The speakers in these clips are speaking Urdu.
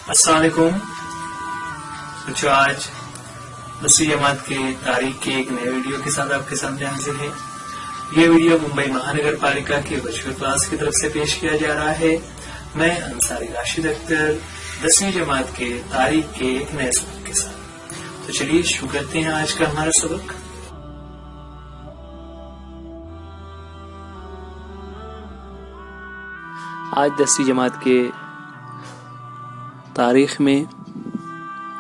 السلام علیکم. جو آج 10ویں جماعت کے تاریخ کے ایک نئے ویڈیو کے ساتھ آپ کے سامنے حاضر ہے. یہ ویڈیو ممبئی مہانگر پالیکا کی ورچوئل کلاس کی طرف سے پیش کیا جا رہا ہے. میں انصاری راشد اختر 10ویں جماعت کے تاریخ کے ایک نئے سبق کے ساتھ. تو چلیے شروع کرتے ہیں آج کا ہمارا سبق. آج 10ویں جماعت کے تاریخ میں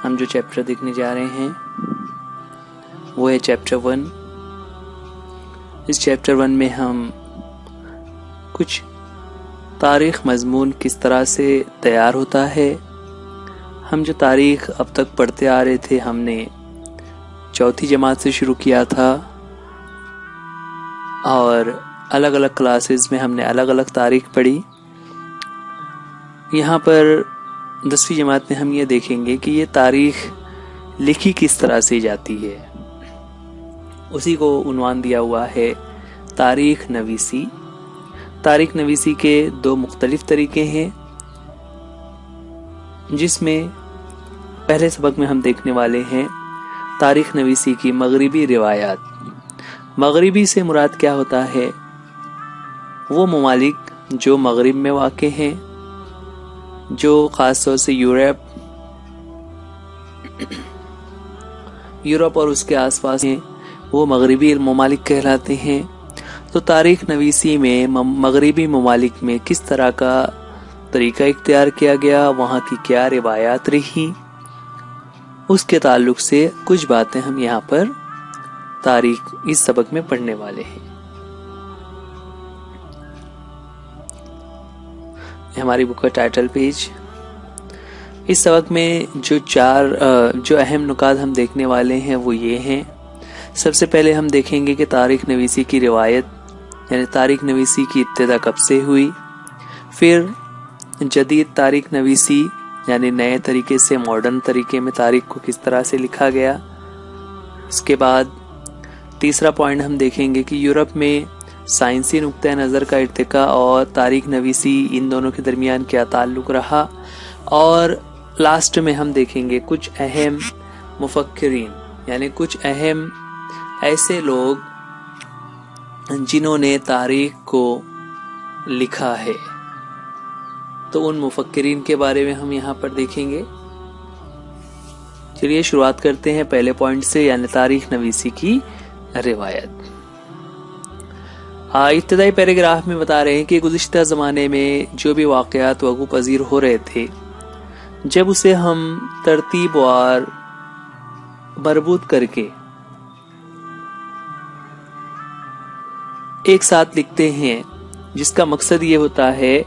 ہم جو چیپٹر دیکھنے جا رہے ہیں وہ ہے چیپٹر 1. اس چیپٹر 1 میں ہم کچھ تاریخ مضمون کس طرح سے تیار ہوتا ہے. ہم جو تاریخ اب تک پڑھتے آ رہے تھے ہم نے 4تھی جماعت سے شروع کیا تھا اور الگ الگ کلاسز میں ہم نے الگ الگ تاریخ پڑھی. یہاں پر 10ویں جماعت میں ہم یہ دیکھیں گے کہ یہ تاریخ لکھی کس طرح سے جاتی ہے. اسی کو عنوان دیا ہوا ہے تاریخ نویسی. تاریخ نویسی کے 2 مختلف طریقے ہیں جس میں پہلے سبق میں ہم دیکھنے والے ہیں تاریخ نویسی کی مغربی روایات. مغربی سے مراد کیا ہوتا ہے؟ وہ ممالک جو مغرب میں واقع ہیں، جو خاص طور سے یورپ اور اس کے آس پاس ہیں، وہ مغربی ممالک کہلاتے ہیں. تو تاریخ نویسی میں مغربی ممالک میں کس طرح کا طریقہ اختیار کیا گیا، وہاں کی کیا روایات رہی، اس کے تعلق سے کچھ باتیں ہم یہاں پر تاریخ اس سبق میں پڑھنے والے ہیں. ہماری بک کا ٹائٹل پیج. اس سبق میں جو اہم نکات ہم دیکھنے والے ہیں وہ یہ ہیں. سب سے پہلے ہم دیکھیں گے کہ تاریخ نویسی کی روایت یعنی تاریخ نویسی کی ابتدا کب سے ہوئی. پھر جدید تاریخ نویسی یعنی نئے طریقے سے ماڈرن طریقے میں تاریخ کو کس طرح سے لکھا گیا. اس کے بعد تیسرا پوائنٹ ہم دیکھیں گے کہ یورپ میں سائنسی نقطہ نظر کا ارتقاء اور تاریخ نویسی ان دونوں کے درمیان کیا تعلق رہا. اور لاسٹ میں ہم دیکھیں گے کچھ اہم مفکرین یعنی کچھ اہم ایسے لوگ جنہوں نے تاریخ کو لکھا ہے. تو ان مفکرین کے بارے میں ہم یہاں پر دیکھیں گے. چلیے شروعات کرتے ہیں پہلے پوائنٹ سے یعنی تاریخ نویسی کی روایت. ابتدائی پیراگراف میں بتا رہے ہیں کہ گزشتہ زمانے میں جو بھی واقعات وقوع پذیر ہو رہے تھے جب اسے ہم ترتیب وار مربوط کر کے ایک ساتھ لکھتے ہیں جس کا مقصد یہ ہوتا ہے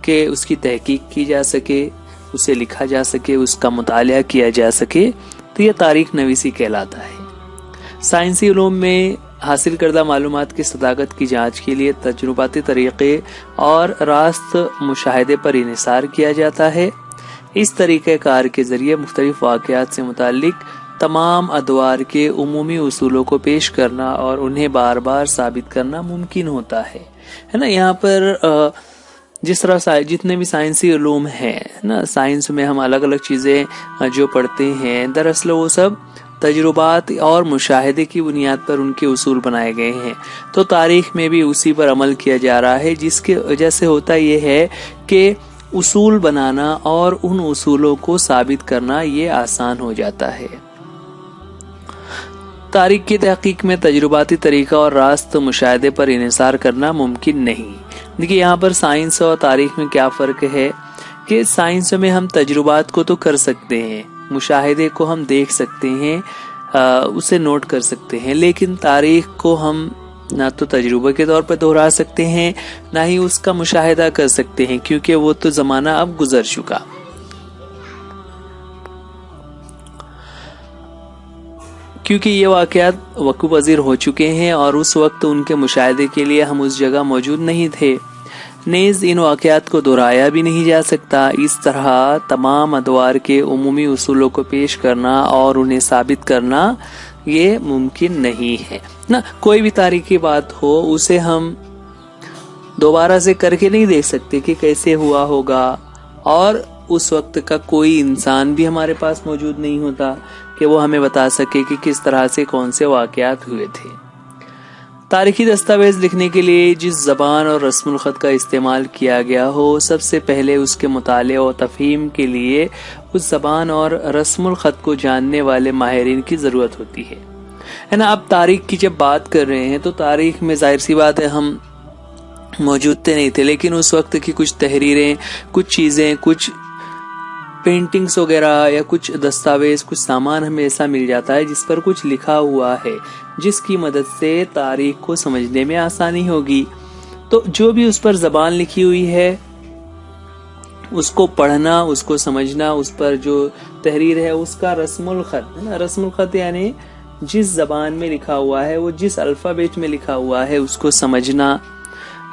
کہ اس کی تحقیق کی جا سکے، اسے لکھا جا سکے، اس کا مطالعہ کیا جا سکے، تو یہ تاریخ نویسی کہلاتا ہے. سائنسی علوم میں حاصل کردہ معلومات کی صداقت کی جانچ کے لیے تجرباتی طریقے اور راست مشاہدے پر انحصار کیا جاتا ہے. اس طریقہ کار کے ذریعے مختلف واقعات سے متعلق تمام ادوار کے عمومی اصولوں کو پیش کرنا اور انہیں بار بار ثابت کرنا ممکن ہوتا ہے نا. یہاں پر جس طرح جتنے بھی سائنسی علوم ہیں نا، سائنس میں ہم الگ الگ چیزیں جو پڑھتے ہیں دراصل وہ سب تجربات اور مشاہدے کی بنیاد پر ان کے اصول بنائے گئے ہیں. تو تاریخ میں بھی اسی پر عمل کیا جا رہا ہے، جس کی وجہ سے ہوتا یہ ہے کہ اصول بنانا اور ان اصولوں کو ثابت کرنا یہ آسان ہو جاتا ہے. تاریخ کی تحقیق میں تجرباتی طریقہ اور راست مشاہدے پر انحصار کرنا ممکن نہیں. دیکھیے یہاں پر سائنس اور تاریخ میں کیا فرق ہے کہ سائنس میں ہم تجربات کو تو کر سکتے ہیں، مشاہدے کو ہم دیکھ سکتے ہیں، اسے نوٹ کر سکتے ہیں، لیکن تاریخ کو ہم نہ تو تجربے کے طور پر دہرا سکتے ہیں نہ ہی اس کا مشاہدہ کر سکتے ہیں، کیونکہ وہ تو زمانہ اب گزر چکا. کیونکہ یہ واقعات وقوع پذیر ہو چکے ہیں اور اس وقت ان کے مشاہدے کے لیے ہم اس جگہ موجود نہیں تھے. نیز ان واقعات کو دہرایا بھی نہیں جا سکتا. اس طرح تمام ادوار کے عمومی اصولوں کو پیش کرنا اور انہیں ثابت کرنا یہ ممکن نہیں ہے نا. کوئی بھی تاریخی بات ہو اسے ہم دوبارہ سے کر کے نہیں دیکھ سکتے کہ کیسے ہوا ہوگا، اور اس وقت کا کوئی انسان بھی ہمارے پاس موجود نہیں ہوتا کہ وہ ہمیں بتا سکے کہ کس طرح سے کون سے واقعات ہوئے تھے۔ تاریخی دستاویز لکھنے کے لیے جس زبان اور رسم الخط کا استعمال کیا گیا ہو، سب سے پہلے اس کے مطالعے اور تفہیم کے لیے اس زبان اور رسم الخط کو جاننے والے ماہرین کی ضرورت ہوتی ہے نا۔ اب تاریخ کی جب بات کر رہے ہیں تو تاریخ میں ظاہر سی بات ہے ہم موجود نہیں تھے، لیکن اس وقت کی کچھ تحریریں، کچھ چیزیں، کچھ پینٹنگز وغیرہ یا کچھ دستاویز، کچھ سامان ہمیں ایسا مل جاتا ہے جس پر کچھ لکھا ہوا ہے، جس کی مدد سے تاریخ کو سمجھنے میں آسانی ہوگی۔ تو جو بھی اس پر زبان لکھی ہوئی ہے اس کو پڑھنا، اس کو سمجھنا، اس پر جو تحریر ہے اس کا رسم الخط ہے نا، رسم الخط یعنی جس زبان میں لکھا ہوا ہے، وہ جس الفابیٹ میں لکھا ہوا ہے اس کو سمجھنا۔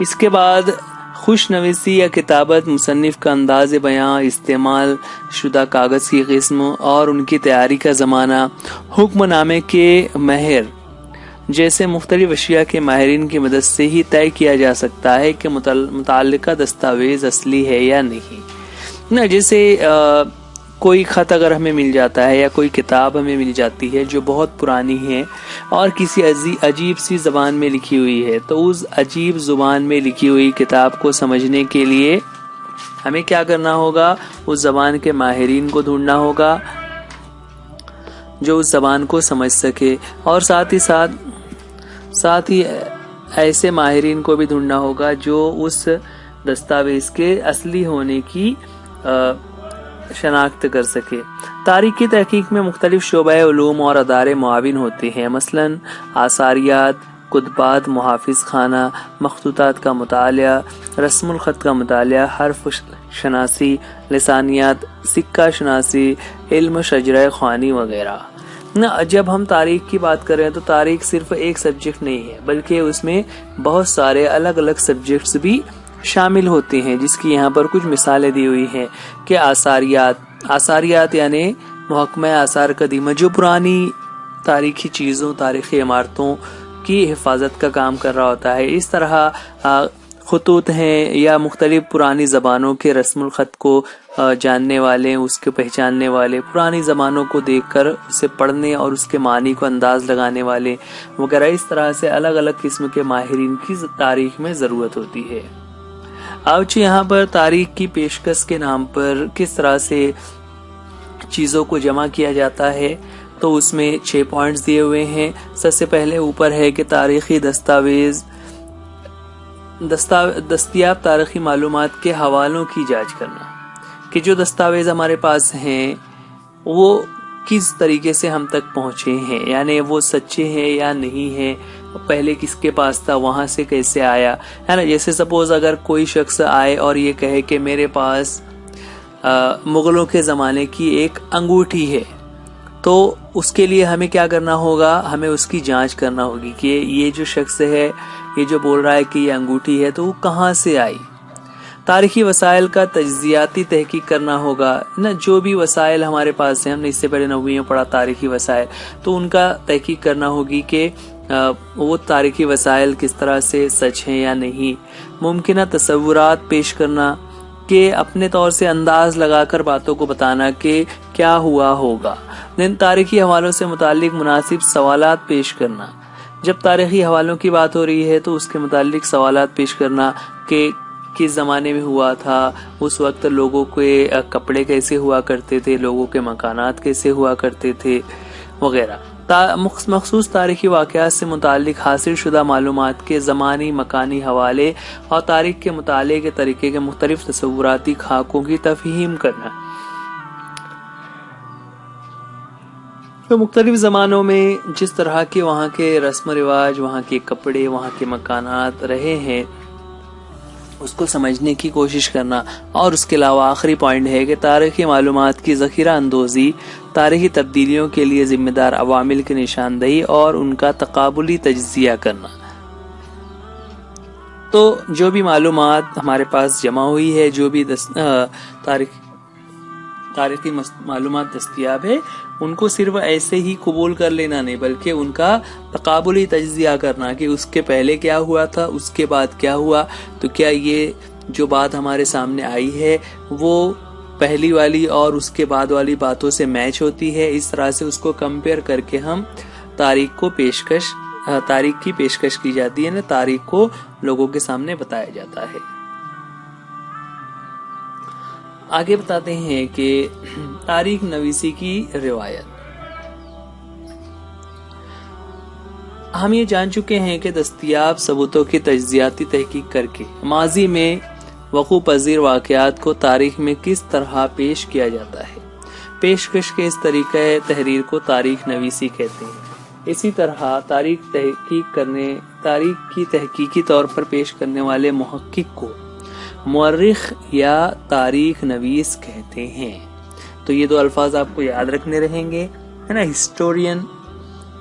اس کے بعد خوش نویسی یا کتابت، مصنف کا انداز بیاں، استعمال شدہ کاغذ کی قسم اور ان کی تیاری کا زمانہ، حکم نامے کے مہر جیسے مختلف اشیاء کے ماہرین کی مدد سے ہی طے کیا جا سکتا ہے کہ متعلقہ دستاویز اصلی ہے یا نہیں نا۔ جیسے کوئی خط اگر ہمیں مل جاتا ہے یا کوئی کتاب ہمیں مل جاتی ہے جو بہت پرانی ہے اور کسی عجیب سی زبان میں لکھی ہوئی ہے، تو اس عجیب زبان میں لکھی ہوئی کتاب کو سمجھنے کے لیے ہمیں کیا کرنا ہوگا؟ اس زبان کے ماہرین کو ڈھونڈنا ہوگا جو اس زبان کو سمجھ سکے، اور ساتھ ہی ایسے ماہرین کو بھی ڈھونڈنا ہوگا جو اس دستاویز کے اصلی ہونے کی شناخت کر سکے۔ تاریخ کی تحقیق میں مختلف شعبہ علوم اور ادارے معاون ہوتے ہیں، مثلا آثاریات، کتبات، محافظ خانہ، مخطوطات کا مطالعہ، رسم الخط کا مطالعہ، حرف شناسی، لسانیات، سکہ شناسی، علم شجرہ خوانی وغیرہ۔ جب ہم تاریخ کی بات کر رہے ہیں تو تاریخ صرف ایک سبجیکٹ نہیں ہے، بلکہ اس میں بہت سارے الگ الگ سبجیکٹس بھی شامل ہوتے ہیں، جس کی یہاں پر کچھ مثالیں دی ہوئی ہیں کہ آثاریات یعنی محکمہ آثار قدیمہ جو پرانی تاریخی چیزوں، تاریخی عمارتوں کی حفاظت کا کام کر رہا ہوتا ہے۔ اس طرح خطوط ہیں یا مختلف پرانی زبانوں کے رسم الخط کو جاننے والے، اس کے پہچاننے والے، پرانی زبانوں کو دیکھ کر اسے پڑھنے اور اس کے معنی کو انداز لگانے والے وغیرہ، اس طرح سے الگ الگ قسم کے ماہرین کی تاریخ میں ضرورت ہوتی ہے۔ آج یہاں پر تاریخ کی پیشکش کے نام پر کس طرح سے چیزوں کو جمع کیا جاتا ہے، تو اس میں 6 پوائنٹس دیے ہوئے ہیں۔ سب سے پہلے اوپر ہے کہ تاریخی دستیاب تاریخی معلومات کے حوالوں کی جانچ کرنا، کہ جو دستاویز ہمارے پاس ہیں وہ کس طریقے سے ہم تک پہنچے ہیں، یعنی وہ سچے ہیں یا نہیں ہیں، پہلے کس کے پاس تھا، وہاں سے کیسے آیا ہے نا۔ جیسے سپوز اگر کوئی شخص آئے اور یہ کہے کہ میرے پاس مغلوں کے زمانے کی ایک انگوٹھی ہے، تو اس کے لیے ہمیں کیا کرنا ہوگا؟ ہمیں اس کی جانچ کرنا ہوگی کہ یہ جو شخص ہے، یہ جو بول رہا ہے کہ یہ انگوٹھی ہے، تو وہ کہاں سے آئی۔ تاریخی وسائل کا تجزیاتی تحقیق کرنا ہوگا نا، جو بھی وسائل ہمارے پاس ہیں، ہم نے اس سے پہلے 9ویں میں پڑھا تاریخی وسائل، تو ان کا تحقیق کرنا ہوگی کہ وہ تاریخی وسائل کس طرح سے سچ ہیں یا نہیں۔ ممکنہ تصورات پیش کرنا، کہ اپنے طور سے انداز لگا کر باتوں کو بتانا کہ کیا ہوا ہوگا۔ تاریخی حوالوں سے متعلق مناسب سوالات پیش کرنا، جب تاریخی حوالوں کی بات ہو رہی ہے تو اس کے متعلق سوالات پیش کرنا کہ کس زمانے میں ہوا تھا، اس وقت لوگوں کے کپڑے کیسے ہوا کرتے تھے، لوگوں کے مکانات کیسے ہوا کرتے تھے وغیرہ۔ مخصوص تاریخی واقعات سے متعلق حاصل شدہ معلومات کے زمانی مکانی حوالے اور تاریخ کے مطالعے کے طریقے کے مختلف تصوراتی خاکوں کی تفہیم کرنا۔ تو مختلف زمانوں میں جس طرح کے وہاں کے رسم و رواج، وہاں کے کپڑے، وہاں کے مکانات رہے ہیں، اس کو سمجھنے کی کوشش کرنا۔ اور اس کے علاوہ آخری پوائنٹ ہے کہ تاریخی معلومات کی ذخیرہ اندوزی، تاریخی تبدیلیوں کے لیے ذمہ دار عوامل کی نشاندہی اور ان کا تقابلی تجزیہ کرنا۔ تو جو بھی معلومات ہمارے پاس جمع ہوئی ہے، جو بھی تاریخی معلومات دستیاب ہے، ان کو صرف ایسے ہی قبول کر لینا نہیں، بلکہ ان کا تقابلی تجزیہ کرنا کہ اس کے پہلے کیا ہوا تھا، اس کے بعد کیا ہوا، تو کیا یہ جو بات ہمارے سامنے آئی ہے وہ پہلی والی اور اس کے بعد والی باتوں سے میچ ہوتی ہے، اس طرح سے اس کو کمپیئر کر کے ہم تاریخ کی پیشکش کی جاتی ہے نا، تاریخ کو لوگوں کے سامنے بتایا جاتا ہے۔ آگے بتاتے ہیں کہ تاریخ نویسی کی روایت۔ ہم یہ جان چکے ہیں کہ دستیاب ثبوتوں کی تجزیاتی تحقیق کر کے ماضی میں وقوع پذیر واقعات کو تاریخ میں کس طرح پیش کیا جاتا ہے، پیشکش کے اس طریقہ تحریر کو تاریخ نویسی کہتے ہیں۔ اسی طرح تاریخ کی تحقیقی طور پر پیش کرنے والے محقق کو مورخ یا تاریخ نویس کہتے ہیں۔ تو یہ دو الفاظ آپ کو یاد رکھنے رہیں گے، ہے نا، ہسٹورین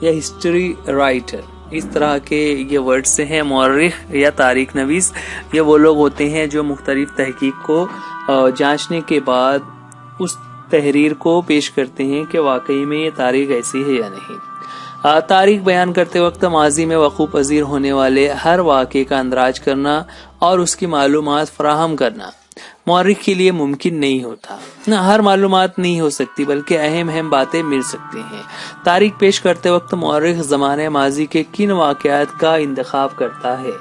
یا ہسٹری رائٹر، اس طرح کے یہ ورڈ سے ہیں۔ مورخ یا تاریخ نویس یہ وہ لوگ ہوتے ہیں جو مختلف تحقیق کو جانچنے کے بعد اس تحریر کو پیش کرتے ہیں کہ واقعی میں یہ تاریخ ایسی ہے یا نہیں۔ تاریخ بیان کرتے وقت ماضی میں وقوع پذیر ہونے والے ہر واقعے کا اندراج کرنا اور اس کی معلومات فراہم کرنا مورخ کے لیے ممکن نہیں ہوتا۔ ہر معلومات نہیں ہو سکتی، بلکہ اہم باتیں مل سکتی ہیں۔ تاریخ پیش کرتے وقت مورخ زمانہ ماضی کے کن واقعات کا انتخاب کرتا ہے،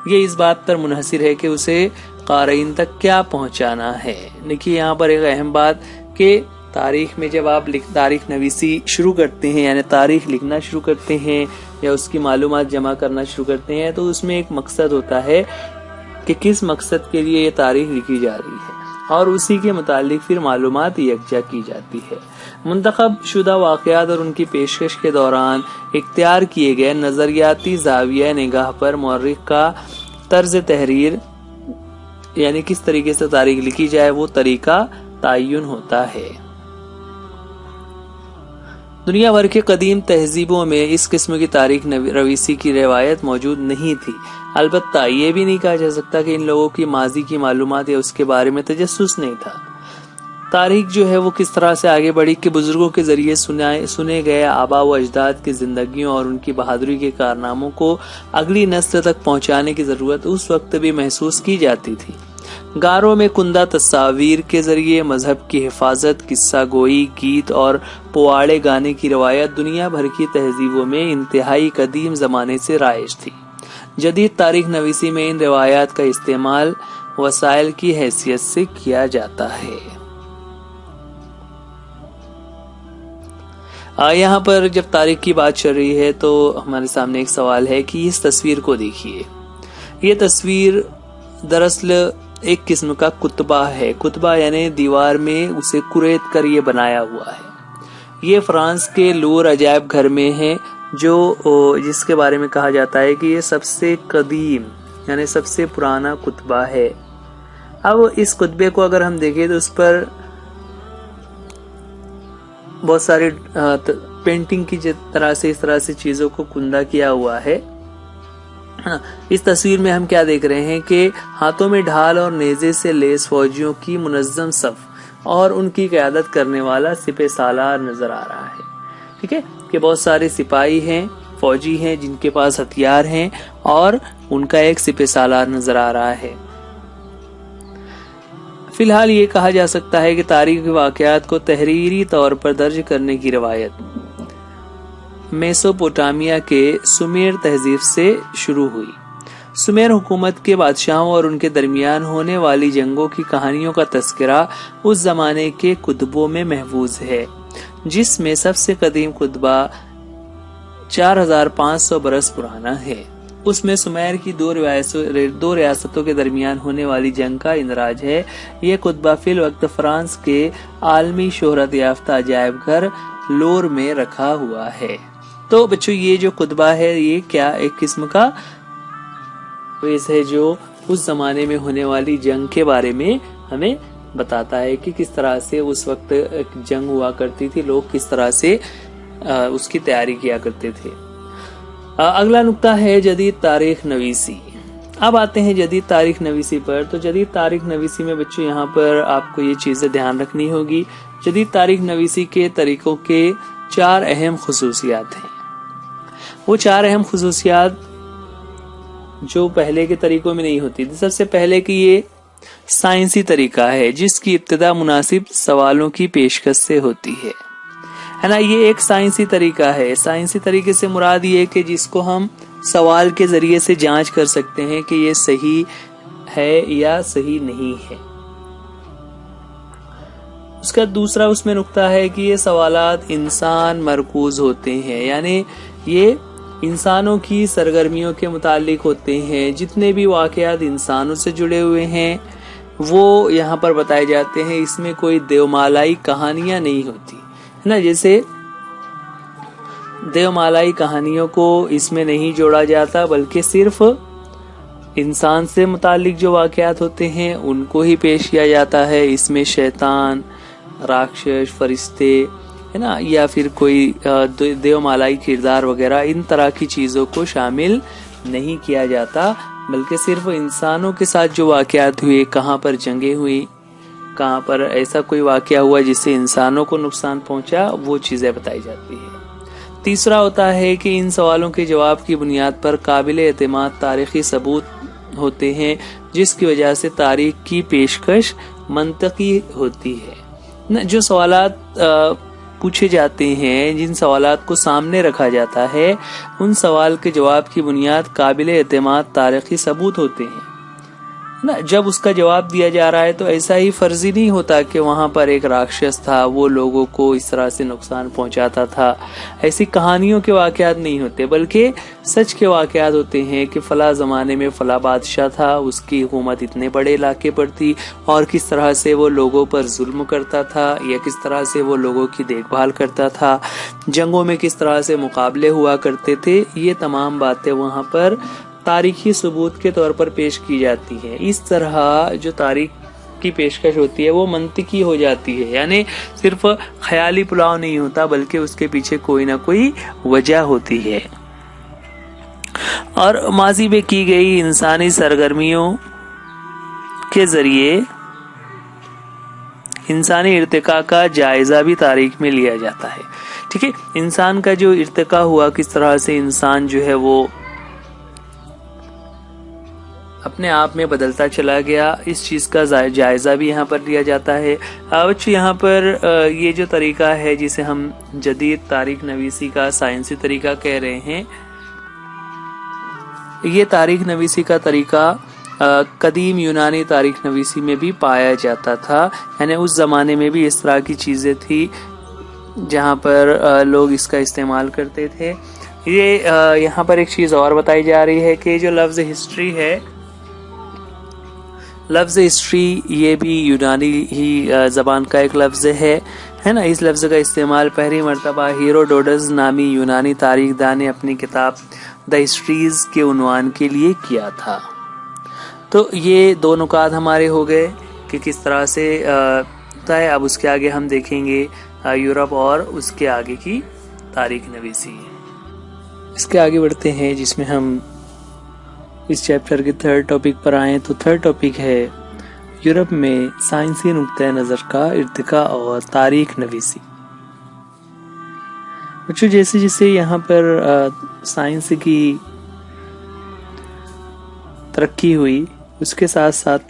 یہ اس بات پر منحصر ہے کہ اسے قارئین تک کیا پہنچانا ہے۔ دیکھیے یہاں پر ایک اہم بات کہ تاریخ میں جب آپ تاریخ نویسی شروع کرتے ہیں، یعنی تاریخ لکھنا شروع کرتے ہیں یا اس کی معلومات جمع کرنا شروع کرتے ہیں، تو اس میں ایک مقصد ہوتا ہے کہ کس مقصد کے لیے یہ تاریخ لکھی جا رہی ہے، اور اسی کے متعلق پھر معلومات یکجا کی جاتی ہے۔ منتخب شدہ واقعات اور ان کی پیشکش کے دوران اختیار کیے گئے نظریاتی زاویہ نگاہ پر مورخ کا طرز تحریر، یعنی کس طریقے سے تاریخ لکھی جائے، وہ طریقہ تعین ہوتا ہے۔ دنیا بھر کے قدیم تہذیبوں میں اس قسم کی تاریخ نویسی کی روایت موجود نہیں تھی۔ البتہ یہ بھی نہیں کہا جا سکتا کہ ان لوگوں کی ماضی کی معلومات یا اس کے بارے میں تجسس نہیں تھا۔ تاریخ جو ہے وہ کس طرح سے آگے بڑھی کہ بزرگوں کے ذریعے سنے گئے آباء و اجداد کی زندگیوں اور ان کی بہادری کے کارناموں کو اگلی نسل تک پہنچانے کی ضرورت اس وقت بھی محسوس کی جاتی تھی۔ گاروں میں کندہ تصاویر کے ذریعے مذہب کی حفاظت، قصہ گوئی، گیت اور پواڑے گانے کی روایت دنیا بھر کی تہذیبوں میں انتہائی قدیم زمانے سے رائج تھی۔ جدید تاریخ نویسی میں ان روایات کا استعمال وسائل کی حیثیت سے کیا جاتا ہے۔ یہاں پر جب تاریخ کی بات چل رہی ہے تو ہمارے سامنے ایک سوال ہے کہ اس تصویر کو دیکھیے۔ یہ تصویر دراصل ایک قسم کا کتبہ ہے۔ کتبہ یعنی دیوار میں اسے کریت کر یہ بنایا ہوا ہے۔ یہ فرانس کے لور عجائب گھر میں ہے، جس کے بارے میں کہا جاتا ہے کہ یہ سب سے قدیم یعنی سب سے پرانا کتبہ ہے۔ اب اس کتبے کو اگر ہم دیکھیں تو اس پر بہت ساری پینٹنگ کی اس طرح سے چیزوں کو کندہ کیا ہوا ہے۔ اس تصویر میں ہم کیا دیکھ رہے ہیں کہ ہاتھوں میں ڈھال اور نیزے سے لیس فوجیوں کی منظم صف اور ان کی قیادت کرنے والا سپہ سالار نظر آ رہا ہے۔ ٹھیک ہے کہ بہت سارے سپاہی ہیں، فوجی ہیں جن کے پاس ہتھیار ہیں، اور ان کا ایک سپہ سالار نظر آ رہا ہے۔ فی الحال یہ کہا جا سکتا ہے کہ تاریخی واقعات کو تحریری طور پر درج کرنے کی روایت میسوپوٹامیا کے سومیر تہذیب سے شروع ہوئی۔ سومیر حکومت کے بادشاہوں اور ان کے درمیان ہونے والی جنگوں کی کہانیوں کا تذکرہ اس زمانے کے کتبوں میں محفوظ ہے، جس میں سب سے قدیم کتبہ 4500 برس پرانا ہے۔ اس میں سومیر کی دو ریاستوں کے درمیان ہونے والی جنگ کا اندراج ہے۔ یہ کتبہ فی الوقت فرانس کے عالمی شہرت یافتہ عجائب گھر لور میں رکھا ہوا ہے۔ تو بچوں یہ جو کتبہ ہے یہ کیا ایک قسم کا ویس ہے جو اس زمانے میں ہونے والی جنگ کے بارے میں ہمیں بتاتا ہے کہ کس طرح سے اس وقت جنگ ہوا کرتی تھی، لوگ کس طرح سے اس کی تیاری کیا کرتے تھے۔ اگلا نقطہ ہے جدید تاریخ نویسی۔ اب آتے ہیں جدید تاریخ نویسی پر۔ تو جدید تاریخ نویسی میں بچوں یہاں پر آپ کو یہ چیزیں دھیان رکھنی ہوگی۔ جدید تاریخ نویسی کے طریقوں کے 4 اہم خصوصیات ہیں۔ وہ 4 اہم خصوصیات جو پہلے کے طریقوں میں نہیں ہوتی تھی۔ سب سے پہلے کہ یہ سائنسی طریقہ ہے جس کی ابتدا مناسب سوالوں کی پیشکش سے ہوتی ہے نا. یہ ایک سائنسی طریقہ ہے. سائنسی طریقے سے مراد یہ ہے کہ جس کو ہم سوال کے ذریعے سے جانچ کر سکتے ہیں کہ یہ صحیح ہے یا صحیح نہیں ہے. اس کا دوسرا اس میں نقطہ ہے کہ یہ سوالات انسان مرکوز ہوتے ہیں, یعنی یہ انسانوں کی سرگرمیوں کے متعلق ہوتے ہیں. جتنے بھی واقعات انسانوں سے جڑے ہوئے ہیں وہ یہاں پر بتائے جاتے ہیں. اس میں کوئی دیومالائی کہانیاں نہیں ہوتی ہے نا. جیسے دیومالائی کہانیوں کو اس میں نہیں جوڑا جاتا بلکہ صرف انسان سے متعلق جو واقعات ہوتے ہیں ان کو ہی پیش کیا جاتا ہے. اس میں شیطان, راکشس, فرشتے ہے نا, یا پھر کوئی دیومالائی کردار وغیرہ ان طرح کی چیزوں کو شامل نہیں کیا جاتا, بلکہ صرف انسانوں کے ساتھ جو واقعات ہوئے, کہاں پر جنگیں ہوئی, کہاں پر ایسا کوئی واقعہ ہوا جس سے انسانوں کو نقصان پہنچا, وہ چیزیں بتائی جاتی ہیں. تیسرا ہوتا ہے کہ ان سوالوں کے جواب کی بنیاد پر قابل اعتماد تاریخی ثبوت ہوتے ہیں جس کی وجہ سے تاریخ کی پیشکش منطقی ہوتی ہے. جو سوالات پوچھے جاتے ہیں, جن سوالات کو سامنے رکھا جاتا ہے, ان سوال کے جواب کی بنیاد قابل اعتماد تاریخی ثبوت ہوتے ہیں نا. جب اس کا جواب دیا جا رہا ہے تو ایسا ہی فرضی نہیں ہوتا کہ وہاں پر ایک راکشس تھا, وہ لوگوں کو اس طرح سے نقصان پہنچاتا تھا. ایسی کہانیوں کے واقعات نہیں ہوتے بلکہ سچ کے واقعات ہوتے ہیں کہ فلاں زمانے میں فلاں بادشاہ تھا, اس کی حکومت اتنے بڑے علاقے پر تھی اور کس طرح سے وہ لوگوں پر ظلم کرتا تھا یا کس طرح سے وہ لوگوں کی دیکھ بھال کرتا تھا, جنگوں میں کس طرح سے مقابلے ہوا کرتے تھے. یہ تمام باتیں وہاں پر تاریخی ثبوت کے طور پر پیش کی جاتی ہے. اس طرح جو تاریخ کی پیشکش ہوتی ہے وہ منطقی ہو جاتی ہے, یعنی صرف خیالی پلاؤ نہیں ہوتا بلکہ اس کے پیچھے کوئی نہ کوئی وجہ ہوتی ہے. اور ماضی میں کی گئی انسانی سرگرمیوں کے ذریعے انسانی ارتقاء کا جائزہ بھی تاریخ میں لیا جاتا ہے. ٹھیک ہے, انسان کا جو ارتقاء ہوا, کس طرح سے انسان جو ہے وہ اپنے آپ میں بدلتا چلا گیا, اس چیز کا جائزہ بھی یہاں پر لیا جاتا ہے. یہاں پر یہ جو طریقہ ہے جسے ہم جدید تاریخ نویسی کا سائنسی طریقہ کہہ رہے ہیں, یہ تاریخ نویسی کا طریقہ قدیم یونانی تاریخ نویسی میں بھی پایا جاتا تھا. یعنی اس زمانے میں بھی اس طرح کی چیزیں تھی جہاں پر لوگ اس کا استعمال کرتے تھے. یہ یہاں پر ایک چیز اور بتائی جا رہی ہے کہ جو لفظ ہسٹری ہے, لفظ ہسٹری یہ بھی یونانی ہی زبان کا ایک لفظ ہے نا. اس لفظ کا استعمال پہلی مرتبہ ہیروڈوٹس نامی یونانی تاریخ دان نے اپنی کتاب دا ہسٹریز کے عنوان کے لیے کیا تھا. تو یہ دو نکات ہمارے ہو گئے کہ کس طرح سے ہوتا ہے. اب اس کے آگے ہم دیکھیں گے یورپ اور اس کے آگے کی تاریخ نویسی. اس کے آگے بڑھتے ہیں جس میں ہم اس چیپٹر کے تھرڈ ٹاپک پر آئیں. تو تھرڈ ٹاپک ہے یورپ میں سائنسی نقطہ نظر کا ارتقاء اور تاریخ نویسی. بچوں, جیسے جیسے یہاں پر سائنس کی ترقی ہوئی اس کے ساتھ ساتھ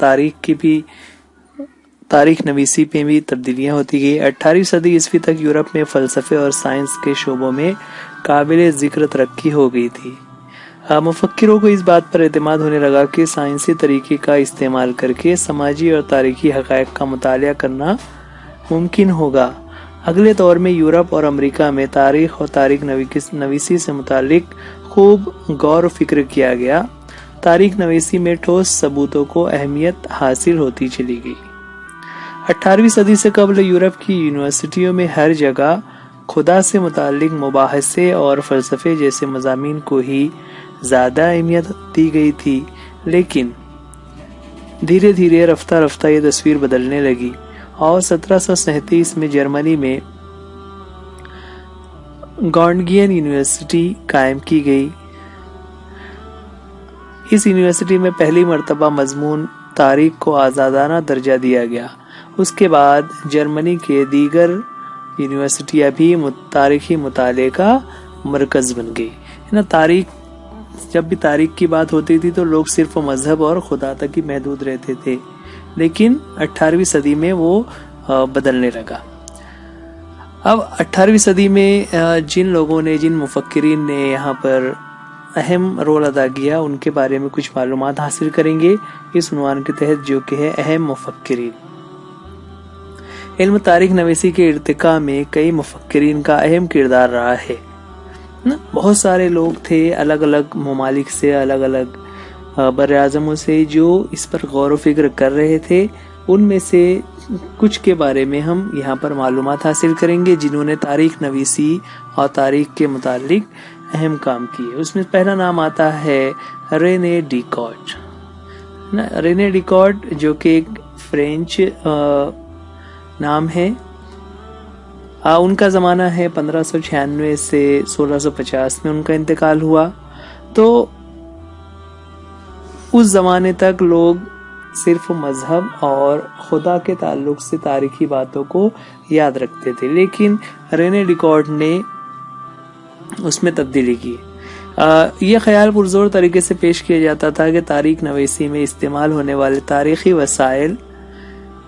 تاریخ نویسی پہ بھی تبدیلیاں ہوتی گئی. 18ویں صدی عیسوی تک یورپ میں فلسفے اور سائنس کے شعبوں میں قابل ذکر ترقی ہو گئی تھی. مفکروں کو اس بات پر اعتماد ہونے لگا کہ سائنسی طریقے کا استعمال کر کے سماجی اور تاریخی حقائق کا مطالعہ کرنا ممکن ہوگا. اگلے دور میں یورپ اور امریکہ میں تاریخ اور تاریخ نویسی سے متعلق خوب غور و فکر کیا گیا. تاریخ نویسی میں ٹھوس ثبوتوں کو اہمیت حاصل ہوتی چلی گئی. 18ویں صدی سے قبل یورپ کی یونیورسٹیوں میں ہر جگہ خدا سے متعلق مباحثے اور فلسفے جیسے مضامین کو ہی زیادہ اہمیت دی گئی تھی. لیکن دھیرے دھیرے رفتہ رفتہ یہ تصویر بدلنے لگی اور 1737 میں جرمنی میں گونٹگین یونیورسٹی قائم کی گئی. اس یونیورسٹی میں پہلی مرتبہ مضمون تاریخ کو آزادانہ درجہ دیا گیا. اس کے بعد جرمنی کے دیگر یونیورسٹیاں بھی تاریخی مطالعے کا مرکز بن گئی. جب بھی تاریخ کی بات ہوتی تھی تو لوگ صرف مذہب اور خدا تک ہی محدود رہتے تھے. لیکن 18ویں صدی میں وہ بدلنے لگا۔ اب 18ویں صدی میں جن لوگوں نے، جن مفکرین نے یہاں پر اہم رول ادا کیا، ان کے بارے میں کچھ معلومات حاصل کریں گے اس عنوان کے تحت، جو کہ ہے اہم مفکرین۔ علم تاریخ نویسی کے ارتقاء میں کئی مفکرین کا اہم کردار رہا ہے۔ بہت سارے لوگ تھے الگ الگ ممالک سے، الگ الگ براعظموں سے، جو اس پر غور و فکر کر رہے تھے۔ ان میں سے کچھ کے بارے میں ہم یہاں پر معلومات حاصل کریں گے، جنہوں نے تاریخ نویسی اور تاریخ کے متعلق اہم کام کیے۔ اس میں پہلا نام آتا ہے رینے ڈیکارٹ۔ رینے ڈیکارٹ جو کہ ایک فرینچ نام ہے، ان کا زمانہ ہے 1596 سے 1650 میں ان کا انتقال ہوا۔ تو اس زمانے تک لوگ صرف مذہب اور خدا کے تعلق سے تاریخی باتوں کو یاد رکھتے تھے، لیکن رینے ڈیکارٹ نے اس میں تبدیلی کی۔ یہ خیال پرزور طریقے سے پیش کیا جاتا تھا کہ تاریخ نویسی میں استعمال ہونے والے تاریخی وسائل،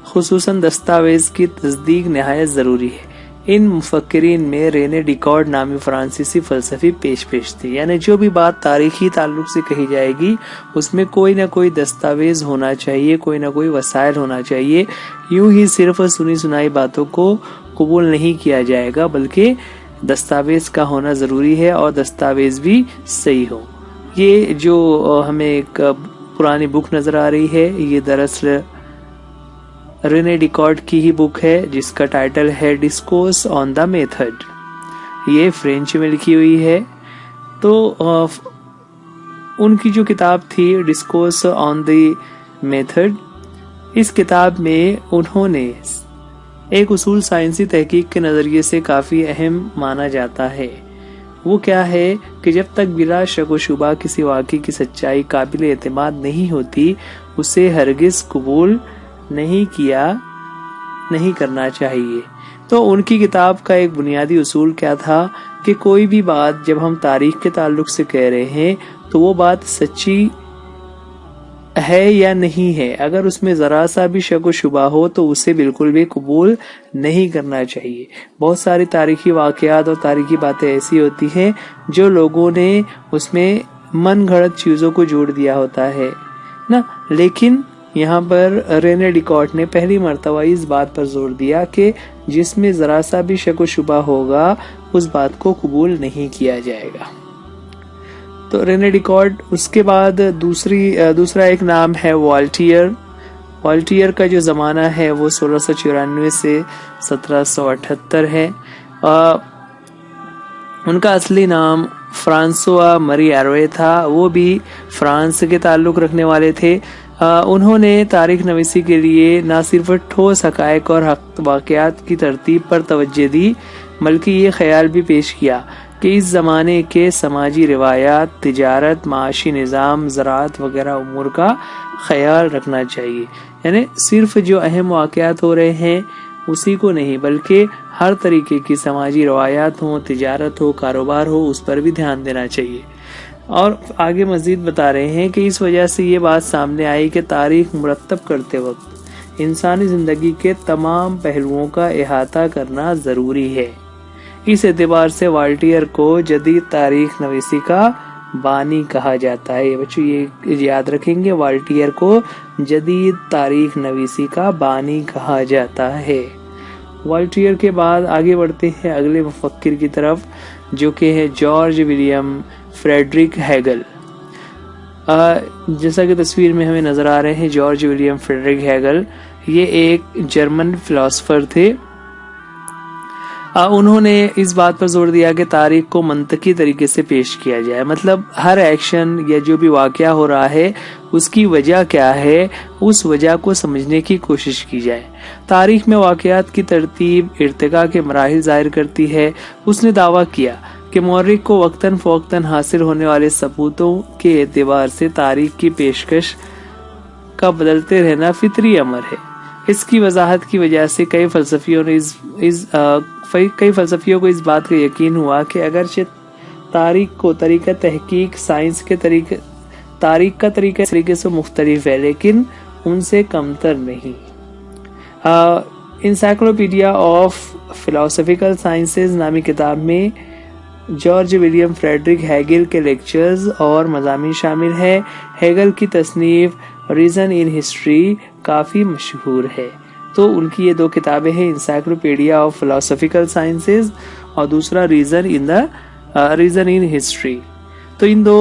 خصوصاً دستاویز کی تصدیق نہایت ضروری ہے۔ ان مفکرین میں رینے ڈیکارٹ نامی فرانسیسی فلسفی پیش تھی، یعنی جو بھی بات تاریخی تعلق سے کہی جائے گی اس میں کوئی نہ کوئی دستاویز ہونا چاہیے، کوئی نہ کوئی وسائل ہونا چاہیے۔ یوں ہی صرف سنی سنائی باتوں کو قبول نہیں کیا جائے گا، بلکہ دستاویز کا ہونا ضروری ہے، اور دستاویز بھی صحیح ہو۔ یہ جو ہمیں ایک پرانی بک نظر آ رہی ہے، یہ دراصل رینے ڈیکارٹ کی ہی بک ہے، جس کا ٹائٹل ہے ڈسکورس آن دا میتھڈ۔ یہ فرینچ میں لکھی ہوئی ہے۔ تو ان کی جو کتاب تھی ڈسکورس آن دی میتھڈ، اس کتاب میں انہوں نے ایک اصول سائنسی تحقیق کے نظریے سے کافی اہم مانا جاتا ہے۔ وہ کیا ہے کہ جب تک بلا شک و شبہ کسی واقعے کی سچائی قابل اعتماد نہیں ہوتی، اسے ہرگز قبول نہیں کرنا چاہیے۔ تو ان کی کتاب کا ایک بنیادی اصول کیا تھا کہ کوئی بھی بات جب ہم تاریخ کے تعلق سے کہہ رہے ہیں تو وہ بات سچی ہے یا نہیں ہے، اگر اس میں ذرا سا بھی شک و شبہ ہو تو اسے بالکل بھی قبول نہیں کرنا چاہیے۔ بہت ساری تاریخی واقعات اور تاریخی باتیں ایسی ہوتی ہیں جو لوگوں نے اس میں من گھڑت چیزوں کو جوڑ دیا ہوتا ہے نا، لیکن یہاں پر رینے ڈیکارٹ نے پہلی مرتبہ اس بات پر زور دیا کہ جس میں ذرا سا بھی شک و شبہ ہوگا اس بات کو قبول نہیں کیا جائے گا۔ تو رینے ڈیکارٹ، اس کے بعد دوسرا ایک نام ہے والٹیئر۔ والٹیئر کا جو زمانہ ہے وہ 1694 سے 1778 ہے۔ ان کا اصلی نام فرانسوا مری ایروے تھا، وہ بھی فرانس کے تعلق رکھنے والے تھے۔ انہوں نے تاریخ نویسی کے لیے نہ صرف ٹھوس حقائق اور واقعات کی ترتیب پر توجہ دی، بلکہ یہ خیال بھی پیش کیا کہ اس زمانے کے سماجی روایات، تجارت، معاشی نظام، زراعت وغیرہ امور کا خیال رکھنا چاہیے۔ یعنی صرف جو اہم واقعات ہو رہے ہیں اسی کو نہیں، بلکہ ہر طریقے کی سماجی روایات ہوں، تجارت ہو، کاروبار ہو، اس پر بھی دھیان دینا چاہیے۔ اور آگے مزید بتا رہے ہیں کہ اس وجہ سے یہ بات سامنے آئی کہ تاریخ مرتب کرتے وقت انسانی زندگی کے تمام پہلوؤں کا احاطہ کرنا ضروری ہے۔ اس اعتبار سے والٹیئر کو جدید تاریخ نویسی کا بانی کہا جاتا ہے۔ بچوں یہ یاد رکھیں گے، والٹیئر کو جدید تاریخ نویسی کا بانی کہا جاتا ہے۔ والٹیئر کے بعد آگے بڑھتے ہیں اگلے مفکر کی طرف، جو کہ ہے جارج ولیم فریڈرک ہیگل۔ جیسا کہ تصویر میں ہمیں نظر آ رہے ہیں، جارج ولیم فریڈرک ہیگل یہ ایک جرمن فلاسفر تھے۔ انہوں نے اس بات پر زور دیا کہ تاریخ کو منطقی طریقے سے پیش کیا جائے، مطلب ہر ایکشن یا جو بھی واقعہ ہو رہا ہے اس کی وجہ کیا ہے، اس وجہ کو سمجھنے کی کوشش کی جائے۔ تاریخ میں واقعات کی ترتیب ارتقاء کے مراحل ظاہر کرتی ہے۔ اس نے دعویٰ کیا کہ مورخ کو وقتاً فوقتاً حاصل ہونے والے ثبوتوں کے اعتبار سے تاریخ کی پیشکش کا بدلتے رہنا فطری امر ہے۔ اس کی وضاحت کی وجہ سے کئی فلسفیوں کو اس بات کا یقین ہوا کہ اگرچہ تاریخ کو طریقہ تحقیق سائنس کے تاریخ کا طریقہ سے مختلف ہے، لیکن ان سے کمتر نہیں۔ انسائکلوپیڈیا آف فلاسفیکل سائنسز نامی کتاب میں جارج ولیم فریڈرک ہیگل کے لیکچرز اور مضامین شامل ہے۔ ہیگل کی تصنیف ریزن ان ہسٹری کافی مشہور ہے۔ تو ان کی یہ دو کتابیں ہیں، انسائکلوپیڈیا آف فلاسفیکل سائنسز اور دوسرا ریزن ان ہسٹری۔ تو ان دو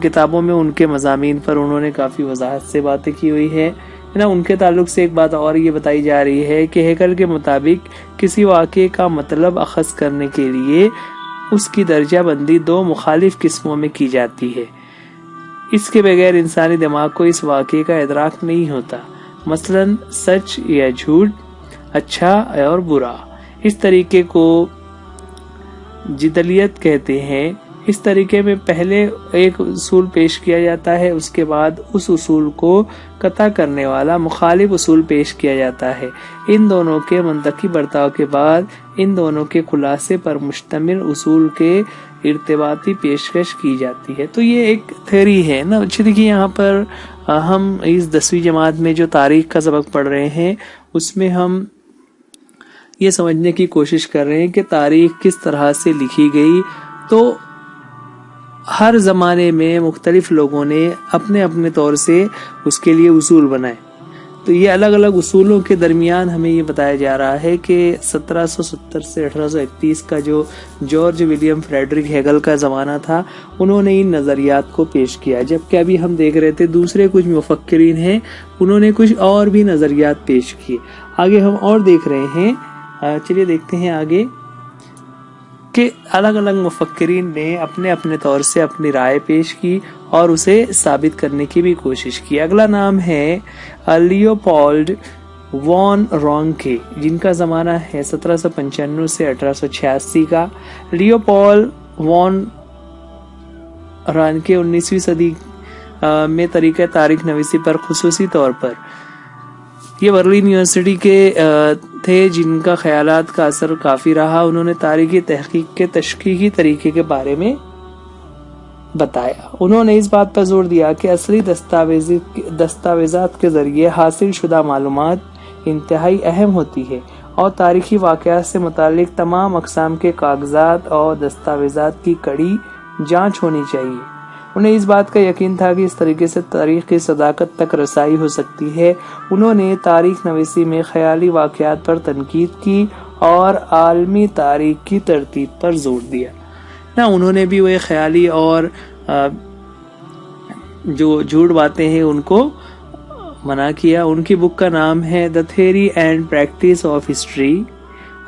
کتابوں میں ان کے مضامین پر انہوں نے کافی وضاحت سے باتیں کی ہوئی ہے نا۔ ان کے تعلق سے ایک بات اور یہ بتائی جا رہی ہے کہ ہیگل کے مطابق کسی واقعے کا مطلب اخذ کرنے کے لیے اس کی درجہ بندی دو مخالف قسموں میں کی جاتی ہے۔ اس کے بغیر انسانی دماغ کو اس واقعے کا ادراک نہیں ہوتا، مثلا سچ یا جھوٹ، اچھا اور برا۔ اس طریقے کو جدلیت کہتے ہیں۔ اس طریقے میں پہلے ایک اصول پیش کیا جاتا ہے، اس کے بعد اس اصول کو قطع کرنے والا مخالف اصول پیش کیا جاتا ہے۔ ان دونوں کے منطقی برتاؤ کے بعد ان دونوں کے خلاصے پر مشتمل اصول کے ارتباطی پیشکش کی جاتی ہے۔ تو یہ ایک تھیوری ہے نا۔ اچھا دیکھیے، یہاں پر ہم اس 10ویں جماعت میں جو تاریخ کا سبق پڑھ رہے ہیں اس میں ہم یہ سمجھنے کی کوشش کر رہے ہیں کہ تاریخ کس طرح سے لکھی گئی۔ تو ہر زمانے میں مختلف لوگوں نے اپنے اپنے طور سے اس کے لیے اصول بنائے۔ تو یہ الگ الگ اصولوں کے درمیان ہمیں یہ بتایا جا رہا ہے کہ 1770 سے 1831 کا جو جارج ولیم فریڈرک ہیگل کا زمانہ تھا، انہوں نے ان نظریات کو پیش کیا، جبکہ ابھی ہم دیکھ رہے تھے دوسرے کچھ مفکرین ہیں، انہوں نے کچھ اور بھی نظریات پیش کیے۔ آگے ہم اور دیکھ رہے ہیں، چلیے دیکھتے ہیں آگے کہ الگ الگ مفکرین نے اپنے اپنے طور سے اپنی رائے پیش کی اور اسے ثابت کرنے کی بھی کوشش کی۔ اگلا نام ہے لیوپولڈ وان رانکے، جن کا زمانہ ہے 1795 سے 1886 کا۔ لیوپولڈ وان رانکے 19ویں صدی میں طریقہ تاریخ نویسی پر خصوصی طور پر یہ برلن یونیورسٹی کے تھے، جن کا خیالات کا اثر کافی رہا۔ انہوں نے تاریخی تحقیق کے تشخیصی طریقے کے بارے میں بتایا۔ انہوں نے اس بات پر زور دیا کہ اصلی دستاویزات کے ذریعے حاصل شدہ معلومات انتہائی اہم ہوتی ہے اور تاریخی واقعات سے متعلق تمام اقسام کے کاغذات اور دستاویزات کی کڑی جانچ ہونی چاہیے۔ انہیں اس بات کا یقین تھا کہ اس طریقے سے تاریخ کی صداقت تک رسائی ہو سکتی ہے۔ انہوں نے تاریخ نویسی میں خیالی واقعات پر تنقید کی اور عالمی تاریخ کی ترتیب پر زور دیا۔ انہوں نے بھی وہ خیالی اور جو جھوٹ باتیں ہیں ان کو منع کیا۔ ان کی بک کا نام ہے The Theory and Practice of History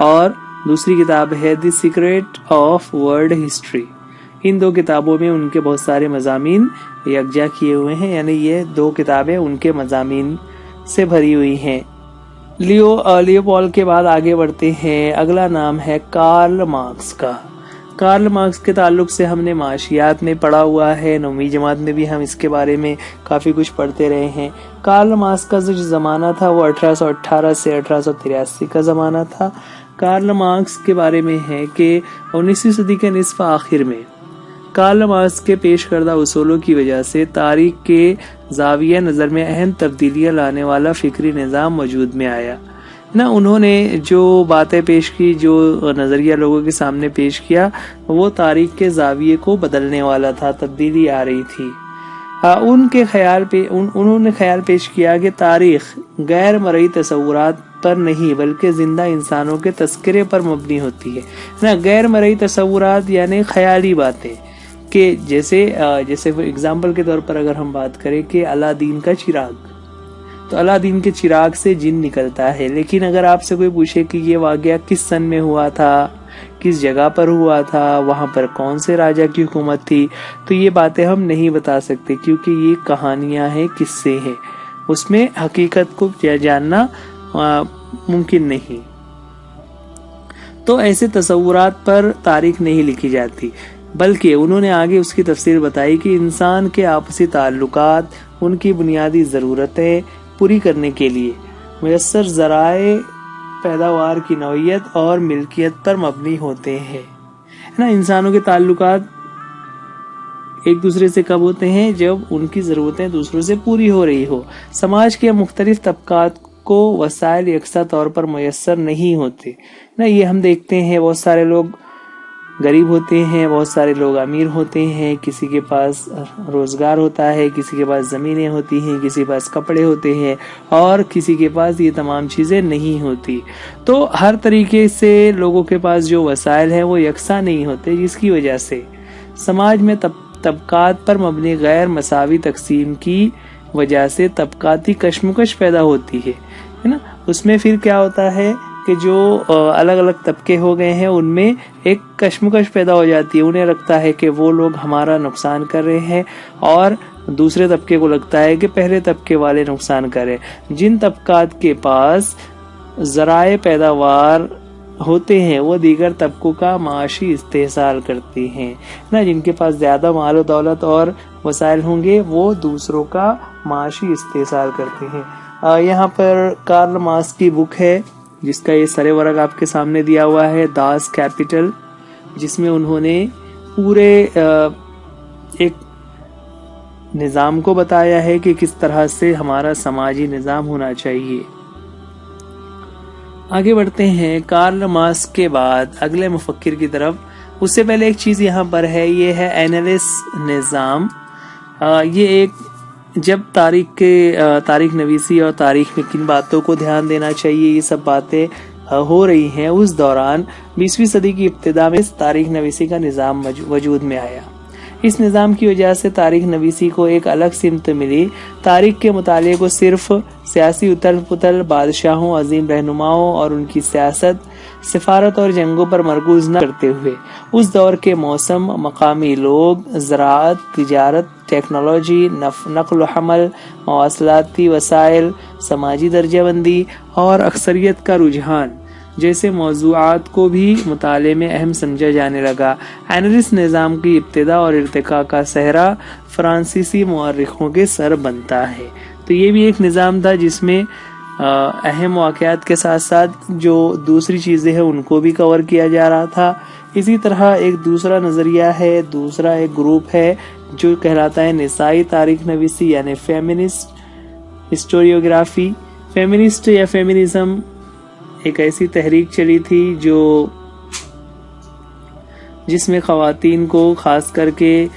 اور دوسری کتاب ہے The Secret of World History۔ ان دو کتابوں میں ان کے بہت سارے مضامین یکجا کیے ہوئے ہیں، یعنی یہ دو کتابیں ان کے مضامین سے بھری ہوئی ہیں۔ لیوپولڈ کے بعد آگے بڑھتے ہیں۔ اگلا نام ہے کارل مارکس کا۔ کارل مارکس کے تعلق سے ہم نے معاشیات میں پڑھا ہوا ہے، 9ویں جماعت میں بھی ہم اس کے بارے میں کافی کچھ پڑھتے رہے ہیں۔ کارل مارکس کا جو زمانہ تھا وہ 1818 سے 1883 کا زمانہ تھا۔ کارل مارکس کے بارے میں ہے کہ 19ویں صدی کے نصف آخر میں کارل مارکس کے پیش کردہ اصولوں کی وجہ سے تاریخ کے زاویہ نظر میں اہم تبدیلیاں لانے والا فکری نظام وجود میں آیا نا۔ انہوں نے جو باتیں پیش کی، جو نظریہ لوگوں کے سامنے پیش کیا، وہ تاریخ کے زاویے کو بدلنے والا تھا، تبدیلی آ رہی تھی۔ انہوں نے خیال پیش کیا کہ تاریخ غیر مرئی تصورات پر نہیں بلکہ زندہ انسانوں کے تذکرے پر مبنی ہوتی ہے نا۔ غیر مرئی تصورات یعنی خیالی باتیں، کہ جیسے اگزامپل کے طور پر اگر ہم بات کریں کہ الادین کا چراغ، تو الادین کے چراغ سے جن نکلتا ہے، لیکن اگر آپ سے کوئی پوچھے کہ یہ واقعہ کس سن میں ہوا تھا، کس جگہ پر ہوا تھا، وہاں پر کون سے راجا کی حکومت تھی، تو یہ باتیں ہم نہیں بتا سکتے، کیونکہ یہ کہانیاں ہیں، قصے ہیں، اس میں حقیقت کو جاننا ممکن نہیں۔ تو ایسے تصورات پر تاریخ نہیں لکھی جاتی، بلکہ انہوں نے آگے اس کی تفسیر بتائی کہ انسان کے آپسی تعلقات ان کی بنیادی ضرورتیں پوری کرنے کے لیے میسر ذرائع پیداوار کی نوعیت اور ملکیت پر مبنی ہوتے ہیں نا۔ انسانوں کے تعلقات ایک دوسرے سے کب ہوتے ہیں؟ جب ان کی ضرورتیں دوسروں سے پوری ہو رہی ہو۔ سماج کے مختلف طبقات کو وسائل یکساں طور پر میسر نہیں ہوتے نا، یہ ہم دیکھتے ہیں بہت سارے لوگ غریب ہوتے ہیں، بہت سارے لوگ امیر ہوتے ہیں، کسی کے پاس روزگار ہوتا ہے، کسی کے پاس زمینیں ہوتی ہیں، کسی کے پاس کپڑے ہوتے ہیں، اور کسی کے پاس یہ تمام چیزیں نہیں ہوتی۔ تو ہر طریقے سے لوگوں کے پاس جو وسائل ہیں وہ یکساں نہیں ہوتے، جس کی وجہ سے سماج میں طبقات پر مبنی غیر مساوی تقسیم کی وجہ سے طبقاتی کشمکش پیدا ہوتی ہے نا۔ اس میں پھر کیا ہوتا ہے کہ جو الگ الگ طبقے ہو گئے ہیں ان میں ایک کشمکش پیدا ہو جاتی ہے، انہیں لگتا ہے کہ وہ لوگ ہمارا نقصان کر رہے ہیں، اور دوسرے طبقے کو لگتا ہے کہ پہلے طبقے والے نقصان کر رہے ہیں۔ جن طبقات کے پاس ذرائع پیداوار ہوتے ہیں وہ دیگر طبقوں کا معاشی استحصال کرتے ہیں نا، جن کے پاس زیادہ مال و دولت اور وسائل ہوں گے وہ دوسروں کا معاشی استحصال کرتے ہیں۔ یہاں پر کارل مارکس کی بک ہے جس کا یہ سرِ ورق آپ کے سامنے دیا ہوا ہے، داس کیپٹل، جس میں انہوں نے پورے ایک نظام کو بتایا ہے کہ کس طرح سے ہمارا سماجی نظام ہونا چاہیے۔ آگے بڑھتے ہیں کارل مارکس کے بعد اگلے مفکر کی طرف۔ اس سے پہلے ایک چیز یہاں پر ہے، یہ ہے اینالس نظام۔ یہ ایک جب تاریخ نویسی اور تاریخ میں کن باتوں کو دھیان دینا چاہیے یہ سب باتیں ہو رہی ہیں، اس دوران 20ویں صدی کی ابتدا میں تاریخ نویسی کا نظام وجود میں آیا۔ اس نظام کی وجہ سے تاریخ نویسی کو ایک الگ سمت ملی۔ تاریخ کے مطالعے کو صرف سیاسی اتل پتل، بادشاہوں، عظیم رہنماؤں اور ان کی سیاست، سفارت اور جنگوں پر مرکوز نہ کرتے ہوئے اس دور کے موسم، مقامی لوگ، زراعت، تجارت، ٹیکنالوجی، نقل و حمل، مواصلاتی وسائل، سماجی درجہ بندی اور اکثریت کا رجحان جیسے موضوعات کو بھی مطالعے میں اہم سمجھا جانے لگا۔ اینالس نظام کی ابتدا اور ارتقاء کا صحرا فرانسیسی مورخوں کے سر بنتا ہے۔ تو یہ بھی ایک نظام تھا جس میں اہم واقعات کے ساتھ ساتھ جو دوسری چیزیں ہیں ان کو بھی کور کیا جا رہا تھا۔ اسی طرح ایک دوسرا نظریہ ہے، دوسرا ایک گروپ ہے جو کہلاتا ہے نسائی تاریخ نویسی، یعنی فیمنسٹ ہسٹوریوگرافی۔ فیمنسٹ یا فیمنزم ایک ایسی تحریک چلی تھی جس میں خواتین کو خاص کر کے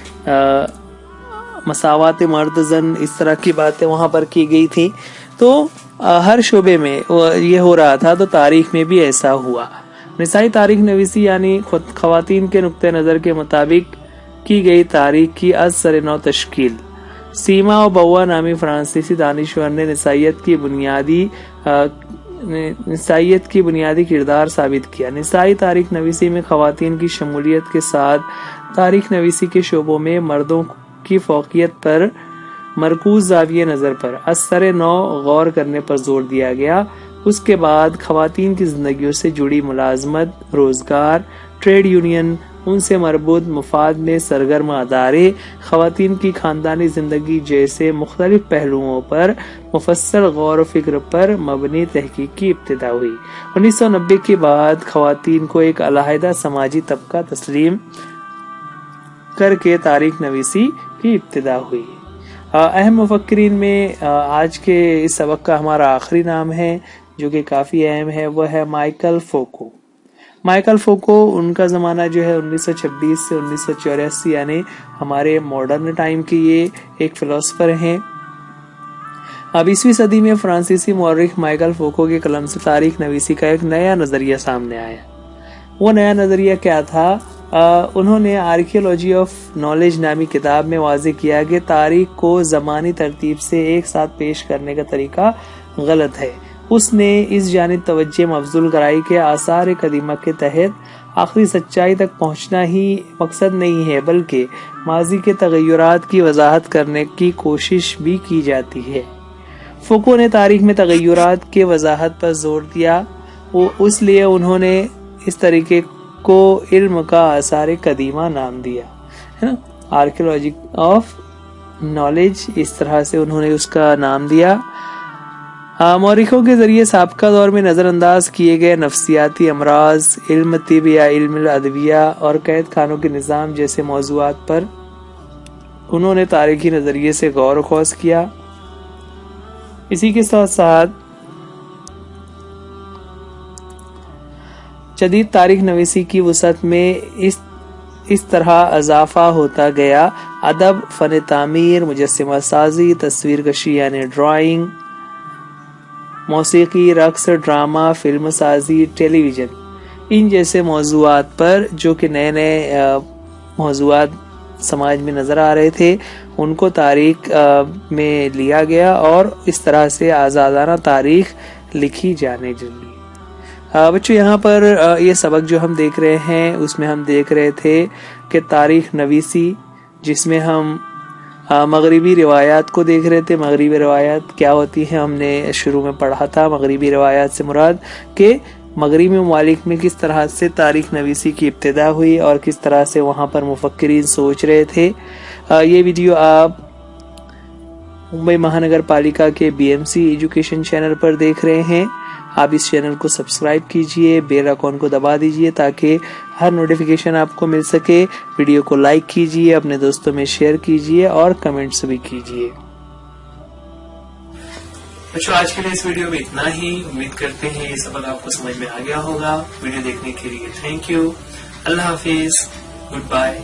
مساوات مرد زن اس طرح کی باتیں وہاں پر کی گئی تھی۔ تو ہر شعبے میں یہ ہو رہا تھا، تو تاریخ میں بھی ایسا ہوا۔ نسائی تاریخ نویسی یعنی خواتین کے نقطہ نظر کے مطابق کی گئی تاریخ کی از سر نو تشکیل۔ سیما و بوا نامی فرانسیسی دانشور نے نسائیت کی بنیادی کردار ثابت کیا۔ نسائی تاریخ نویسی میں خواتین کی شمولیت کے ساتھ تاریخ نویسی کے شعبوں میں مردوں کی فوقیت پر مرکوز زاویہ نظر پر از سر نو غور کرنے پر زور دیا گیا۔ اس کے بعد خواتین کی زندگیوں سے جڑی ملازمت، روزگار، ٹریڈ یونین، ان سے مربوط مفاد میں سرگرم ادارے، خواتین کی خاندانی زندگی جیسے مختلف پہلوؤں پر مفصل غور و فکر پر مبنی تحقیق کی ابتدا ہوئی۔ 1990 کے بعد خواتین کو ایک علیحدہ سماجی طبقہ تسلیم کر کے تاریخ نویسی کی ابتدا ہوئی۔ اہم مفکرین میں آج کے اس سبق کا ہمارا آخری نام ہے جو کہ کافی اہم ہے، وہ ہے مائیکل فوکو۔ مائیکل فوکو، ان کا زمانہ جو ہے 1926 سے 1984، یعنی ہمارے ماڈرن ٹائم کی یہ ایک فلسفر ہیں۔ 20ویں صدی میں فرانسیسی مورخ مائیکل فوکو کے قلم سے تاریخ نویسی کا ایک نیا نظریہ سامنے آیا۔ وہ نیا نظریہ کیا تھا؟ انہوں نے آرکیالوجی آف نالج نامی کتاب میں واضح کیا کہ تاریخ کو زمانی ترتیب سے ایک ساتھ پیش کرنے کا طریقہ غلط ہے۔ اس نے اس جانب توجہ مبذول کرائی کہ آثار قدیمہ کے تحت آخری سچائی تک پہنچنا ہی مقصد نہیں ہے، بلکہ ماضی کے تغیرات کی وضاحت کرنے کی کوشش بھی کی جاتی ہے۔ فوکو نے تاریخ میں تغیرات کے وضاحت پر زور دیا، اس لیے انہوں نے اس طریقے کو علم کا آثار قدیمہ نام دیا ہے نا، آرکیالوجی آف نالج، اس طرح سے انہوں نے اس کا نام دیا۔ مورخوں کے ذریعے سابقہ دور میں نظر انداز کیے گئے نفسیاتی امراض، علم طب یا علم الادویہ اور قید خانوں کے نظام جیسے موضوعات پر انہوں نے تاریخی نظریے سے غور و خوض کیا۔ اسی کے ساتھ ساتھ جدید تاریخ نویسی کی وسعت میں اس طرح اضافہ ہوتا گیا۔ ادب، فن تعمیر، مجسمہ سازی، تصویر کشی یعنی ڈرائنگ، موسیقی، رقص، ڈرامہ، فلم سازی، ٹیلی ویژن، ان جیسے موضوعات پر جو کہ نئے نئے موضوعات سماج میں نظر آ رہے تھے، ان کو تاریخ میں لیا گیا اور اس طرح سے آزادانہ تاریخ لکھی جانے لگی۔ بچوں، یہاں پر یہ سبق جو ہم دیکھ رہے ہیں اس میں ہم دیکھ رہے تھے کہ تاریخ نویسی، جس میں ہم مغربی روایات کو دیکھ رہے تھے۔ مغربی روایات کیا ہوتی ہیں ہم نے شروع میں پڑھا تھا۔ مغربی روایات سے مراد کہ مغربی ممالک میں کس طرح سے تاریخ نویسی کی ابتدا ہوئی اور کس طرح سے وہاں پر مفکرین سوچ رہے تھے۔ یہ ویڈیو آپ ممبئی مہانگر پالیکا کے BMC ایجوکیشن چینل پر دیکھ رہے ہیں۔ آپ اس چینل کو سبسکرائب کیجئے، بیل آئیکن کو دبا دیجئے تاکہ ہر نوٹیفیکیشن آپ کو مل سکے۔ ویڈیو کو لائک کیجئے، اپنے دوستوں میں شیئر کیجئے اور کمنٹس بھی کیجئے۔ آج کے لیے اس ویڈیو میں اتنا ہی۔ امید کرتے ہیں یہ سبق آپ کو سمجھ میں آ گیا ہوگا۔ ویڈیو دیکھنے کے لیے تھینک یو۔ اللہ حافظ، گڈ بائے۔